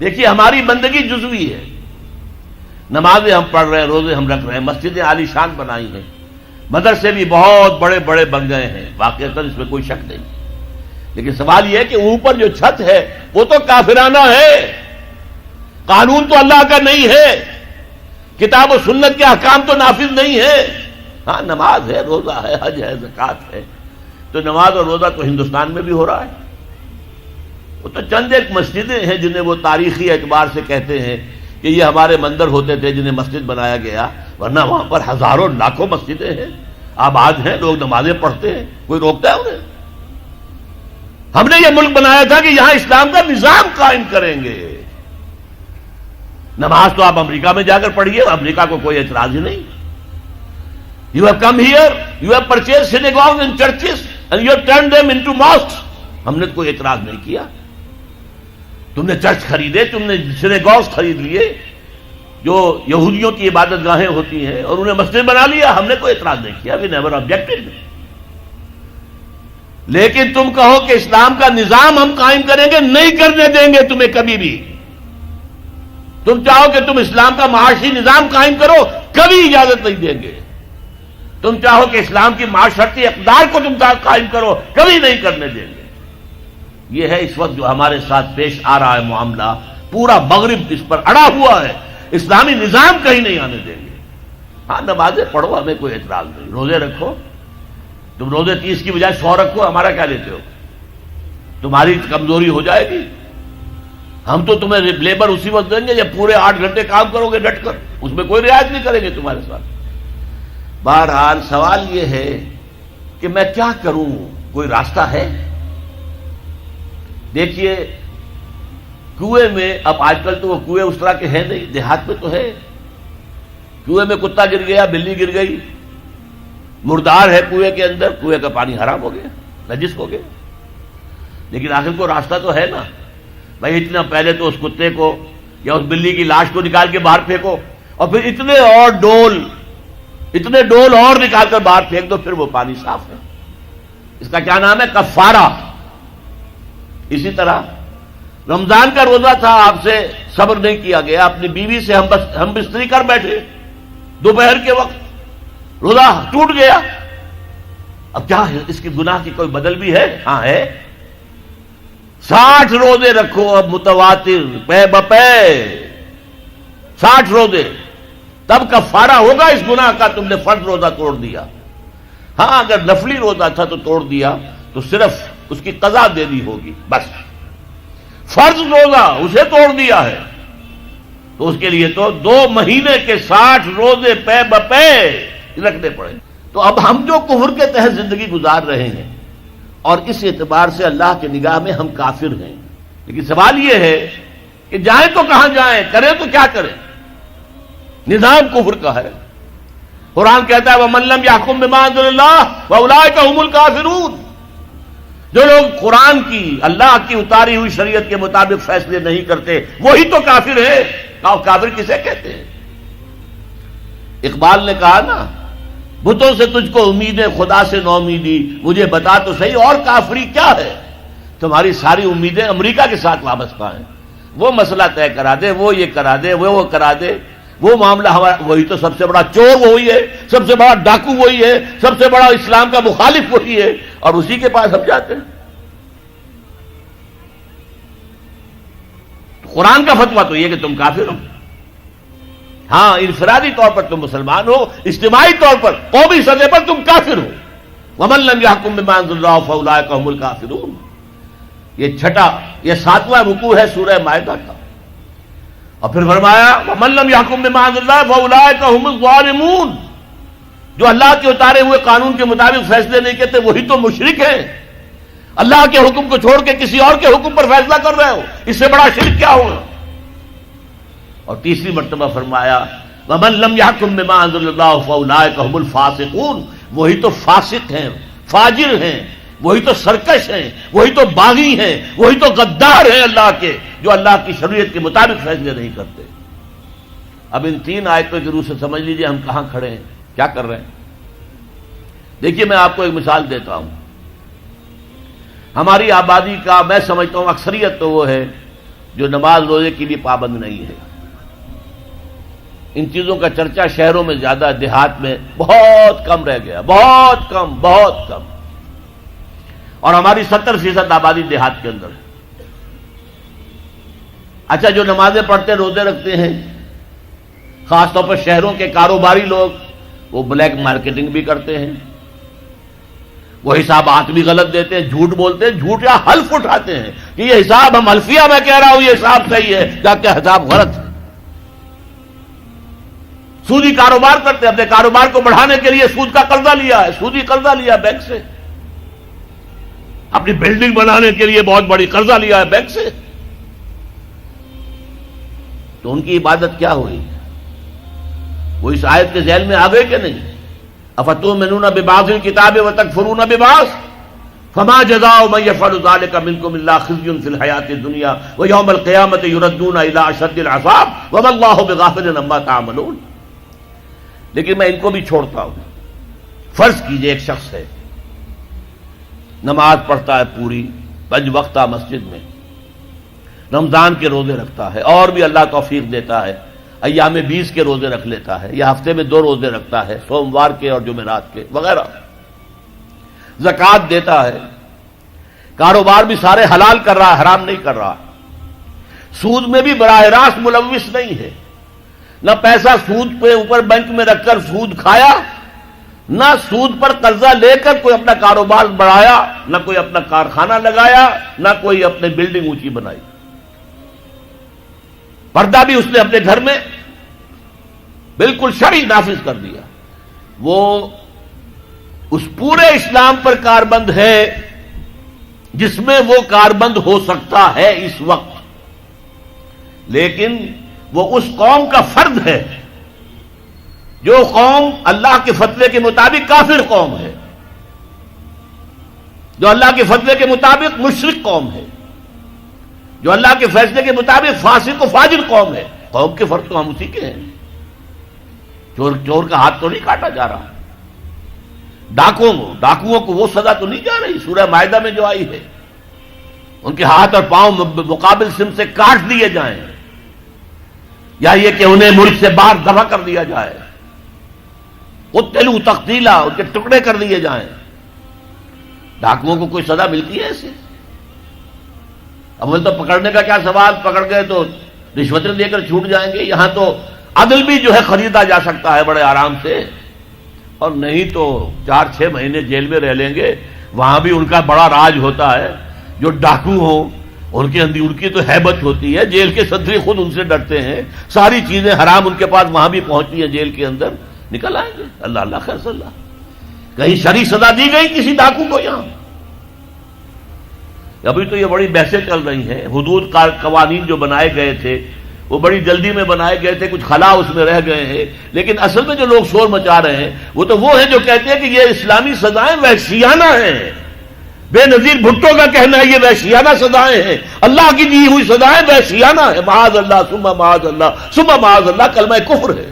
دیکھیے ہماری بندگی جزوی ہے، نمازیں ہم پڑھ رہے ہیں، روزے ہم رکھ رہے ہیں، مسجدیں عالی شان بنائی ہیں، مدرسے بھی بہت بڑے بڑے بن گئے ہیں، واقعتاً اس میں کوئی شک نہیں، لیکن سوال یہ ہے کہ اوپر جو چھت ہے وہ تو کافرانہ ہے، قانون تو اللہ کا نہیں ہے، کتاب و سنت کے احکام تو نافذ نہیں ہے۔ ہاں نماز ہے، روزہ ہے، حج ہے، زکوٰۃ ہے، تو نماز اور روزہ تو ہندوستان میں بھی ہو رہا ہے، وہ تو چند ایک مسجدیں ہیں جنہیں وہ تاریخی اعتبار سے کہتے ہیں کہ یہ ہمارے مندر ہوتے تھے جنہیں مسجد بنایا گیا، ورنہ وہاں پر ہزاروں لاکھوں مسجدیں ہیں، آباد ہیں، لوگ نمازیں پڑھتے ہیں، کوئی روکتا ہے انہیں؟ ہم نے یہ ملک بنایا تھا کہ یہاں اسلام کا نظام قائم کریں گے۔ نماز تو آپ امریکہ میں جا کر پڑھیے، امریکہ کو کوئی اعتراض ہی نہیں۔ You have come here, you have purchased synagogues and churches and you have turned them into mosques. ہم نے کوئی اعتراض نہیں کیا، تم نے چرچ خریدے، تم نے سینیگوگز خرید لیے جو یہودیوں کی عبادت گاہیں ہوتی ہیں اور انہیں مسجد بنا لیا، ہم نے کوئی اعتراض نہیں کیا، we never objected۔ لیکن تم کہو کہ اسلام کا نظام ہم قائم کریں گے، نہیں کرنے دیں گے تمہیں کبھی بھی۔ تم چاہو کہ تم اسلام کا معاشی نظام قائم کرو، کبھی اجازت نہیں دیں گے۔ تم چاہو کہ اسلام کی معاشرتی اقدار کو تم قائم کرو، کبھی نہیں کرنے دیں گے۔ یہ ہے اس وقت جو ہمارے ساتھ پیش آ رہا ہے معاملہ، پورا مغرب اس پر اڑا ہوا ہے، اسلامی نظام کہیں نہیں آنے دیں گے۔ ہاں نمازیں پڑھو، ہمیں کوئی اعتراض نہیں، روزے رکھو، تم روزے 30 کی بجائے 100 رکھو، ہمارا کیا لیتے ہو؟ تمہاری کمزوری ہو جائے گی، ہم تو تمہیں لیبر اسی وقت دیں گے جب پورے 8 گھنٹے کام کرو گے ڈٹ کر، اس میں کوئی رعایت نہیں کریں گے تمہارے ساتھ۔ بہرحال سوال یہ ہے کہ میں کیا کروں، کوئی راستہ ہے؟ دیکھیے کنویں میں، اب آج کل تو وہ کنویں اس طرح کے ہیں نہیں، دیہات میں تو ہے، کنویں میں کتا گر گیا، بلی گر گئی، مردار ہے کنویں کے اندر، کنویں کا پانی حرام ہو گیا، نجس ہو گیا، لیکن آخر کو راستہ تو ہے نا بھائی، اتنا پہلے تو اس کتے کو یا اس بلی کی لاش کو نکال کے باہر پھینکو، اور پھر اتنے ڈول اور نکال کر باہر پھینک دو، پھر وہ پانی صاف ہے۔ اس کا کیا نام ہے؟ کفارہ۔ اسی طرح رمضان کا روزہ تھا، آپ سے صبر نہیں کیا گیا، اپنی بیوی سے ہم بستری کر بیٹھے دوپہر کے وقت، روزہ ٹوٹ گیا، اب کیا ہے؟ اس کی گناہ کی کوئی بدل بھی ہے؟ ہاں ہے، 60 روزے رکھو اب متواتر پے بپے، 60 روزے، تب کفارہ ہوگا اس گناہ کا، تم نے فرض روزہ توڑ دیا۔ ہاں اگر نفلی روزہ تھا تو توڑ دیا تو صرف اس کی قضا دینی ہوگی بس، فرض روزہ اسے توڑ دیا ہے تو اس کے لیے تو 2 مہینے کے 60 روزے پے بپے رکھنے پڑے۔ تو اب ہم جو کفر کے تحت زندگی گزار رہے ہیں اور اس اعتبار سے اللہ کی نگاہ میں ہم کافر ہیں، لیکن سوال یہ ہے کہ جائیں تو کہاں جائیں، کریں تو کیا کریں؟ نظام کفر کا ہے، قرآن کہتا ہے وَمَن لَّمْ يَحْكُم بِمَا أَنزَلَ اللَّهُ فَأُولَٰئِكَ هُمُ الْكَافِرُونَ۔ جو لوگ قرآن کی، اللہ کی اتاری ہوئی شریعت کے مطابق فیصلے نہیں کرتے وہی تو کافر ہے۔ کافر کسے کہتے ہیں؟ اقبال نے کہا نا، بتوں سے تجھ کو امید ہے، خدا سے نو امیدی، مجھے بتا تو صحیح اور کافری کیا ہے؟ تمہاری ساری امیدیں امریکہ کے ساتھ وابستہ ہیں، وہ مسئلہ طے کرا دے، وہ یہ کرا دے، وہ کرا دے، وہ معاملہ ہمارا، وہی تو سب سے بڑا چور وہی ہے، سب سے بڑا ڈاکو وہی ہے، سب سے بڑا اسلام کا مخالف وہی ہے، اور اسی کے پاس ہم جاتے ہیں۔ قرآن کا فتویٰ تو یہ کہ تم کافر ہو۔ ہاں انفرادی طور پر تم مسلمان ہو، اجتماعی طور پر قومی سطح پر تم کافر ہو۔ وَمَن لَّمْ يَحْكُم بِمَا أَنزَلَ اللَّهُ فَأُولَٰئِكَ هُمُ الْكَافِرُونَ۔ یہ 7واں رکوع ہے سورہ مائدہ کا، اور پھر فرمایا وَمَن لَّمْ يَحْكُم بِمَا أَنزَلَ اللَّهُ فَأُولَٰئِكَ هُمُ الظَّالِمُونَ۔ جو اللہ کے اتارے ہوئے قانون کے مطابق فیصلے نہیں کرتے وہی تو مشرک ہیں، اللہ کے حکم کو چھوڑ کے کسی اور کے حکم پر فیصلہ کر رہے ہو، اس سے بڑا شرک کیا ہوگا؟ اور تیسری مرتبہ فرمایا وَمَن لَّمْ يَحْكُم بِمَا أَنزَلَ اللَّهُ فَأُولَٰئِكَ هُمُ الْفَاسِقُونَ۔ وہی تو فاسق ہیں، فاجر ہیں، وہی تو سرکش ہیں، وہی تو باغی ہیں، وہی تو غدار ہیں اللہ کے، جو اللہ کی شریعت کے مطابق فیصلے نہیں کرتے۔ اب ان 3 آیتوں کی روح سے سمجھ لیجئے ہم کہاں کھڑے ہیں، کیا کر رہے ہیں۔ دیکھیے میں آپ کو ایک مثال دیتا ہوں، ہماری آبادی کا میں سمجھتا ہوں اکثریت تو وہ ہے جو نماز روزے کی بھی پابند نہیں ہے۔ ان چیزوں کا چرچا شہروں میں زیادہ، دیہات میں بہت کم رہ گیا، بہت کم، بہت کم۔ اور ہماری 70% آبادی دیہات کے اندر ہے۔ اچھا، جو نمازیں پڑھتے روزے رکھتے ہیں، خاص طور پر شہروں کے کاروباری لوگ، وہ بلیک مارکیٹنگ بھی کرتے ہیں، وہ حسابات بھی غلط دیتے ہیں، جھوٹ بولتے ہیں، جھوٹ یا حلف اٹھاتے ہیں کہ یہ حساب ہم حلفیہ میں کہہ رہا ہوں یہ حساب صحیح ہے، جبکہ حساب غلط ہے۔ سودی کاروبار کرتے ہیں، اپنے کاروبار کو بڑھانے کے لیے سود کا قرضہ لیا ہے، سودی قرضہ لیا بینک سے، اپنی بلڈنگ بنانے کے لیے بہت بڑی قرضہ لیا ہے بینک سے، تو ان کی عبادت کیا ہوئی؟ وہ اس آیت کے ذیل میں آ گئے کہ نہیں؟ افتؤمنون ببعض الکتاب وتکفرون ببعض فما جزاء من يفعل ذلك منكم الا خزي في الحياة الدنيا ويوم القيامة يردون الى اشد العذاب وما الله بغافل عما تعملون۔ لیکن میں ان کو بھی چھوڑتا ہوں۔ فرض کیجئے ایک شخص ہے، نماز پڑھتا ہے پوری 5 وقتہ مسجد میں، رمضان کے روزے رکھتا ہے، اور بھی اللہ توفیق دیتا ہے، ایام 20 کے روزے رکھ لیتا ہے، یا ہفتے میں 2 روزے رکھتا ہے، سوموار کے اور جمعرات کے وغیرہ، زکوٰۃ دیتا ہے، کاروبار بھی سارے حلال کر رہا ہے، حرام نہیں کر رہا، سود میں بھی براہ راست ملوث نہیں ہے، نہ پیسہ سود پہ اوپر بینک میں رکھ کر سود کھایا، نہ سود پر قرضہ لے کر کوئی اپنا کاروبار بڑھایا، نہ کوئی اپنا کارخانہ لگایا، نہ کوئی اپنے بلڈنگ اونچی بنائی، پردہ بھی اس نے اپنے گھر میں بالکل شرعی نافذ کر دیا۔ وہ اس پورے اسلام پر کاربند ہے جس میں وہ کاربند ہو سکتا ہے اس وقت، لیکن وہ اس قوم کا فرد ہے جو قوم اللہ کے فتوے کے مطابق کافر قوم ہے، جو اللہ کے فتوے کے مطابق مشرک قوم ہے، جو اللہ کے فیصلے کے مطابق فاسق و فاجر قوم ہے۔ قوم کے فرق تو ہم اسی کے ہیں۔ چور کا ہاتھ تو نہیں کاٹا جا رہا، ڈاکوؤں کو وہ سزا تو نہیں جا رہی سورہ مائدہ میں جو آئی ہے، ان کے ہاتھ اور پاؤں مقابل سم سے کاٹ دیے جائیں، یا یہ کہ انہیں ملک سے باہر دفع کر دیا جائے، قتلوا تقتیلا، ان کے ٹکڑے کر دیے جائیں۔ ڈاکوؤں کو کوئی سزا ملتی ہے ایسے؟ اول تو پکڑنے کا کیا سوال، پکڑ گئے تو رشوتیں دے کر چھوٹ جائیں گے، یہاں تو عدل بھی جو ہے خریدا جا سکتا ہے بڑے آرام سے، اور نہیں تو 4-6 مہینے جیل میں رہ لیں گے۔ وہاں بھی ان کا بڑا راج ہوتا ہے، جو ڈاکو ہوں ان کی تو ہیبت ہوتی ہے، جیل کے صدری خود ان سے ڈرتے ہیں، ساری چیزیں حرام ان کے پاس وہاں بھی پہنچتی ہیں، جیل کے اندر نکل آئیں گے۔ اللہ اللہ خیر صلی اللہ، کہیں شرعی سزا دی گئی کسی ڈاکو کو؟ یہاں ابھی تو یہ بڑی بحثیں چل رہی ہیں، حدود کا قوانین جو بنائے گئے تھے وہ بڑی جلدی میں بنائے گئے تھے، کچھ خلا اس میں رہ گئے ہیں، لیکن اصل میں جو لوگ شور مچا رہے ہیں وہ ہیں جو کہتے ہیں کہ یہ اسلامی سزائیں وحشیانہ ہیں۔ بے نظیر بھٹو کا کہنا ہے یہ وحشیانہ سزائیں ہیں، اللہ کی دی ہوئی سزائیں وحشیانہ ہیں، معاذ اللہ ثم معاذ اللہ ثم معاذ اللہ، کلمہ کفر ہے۔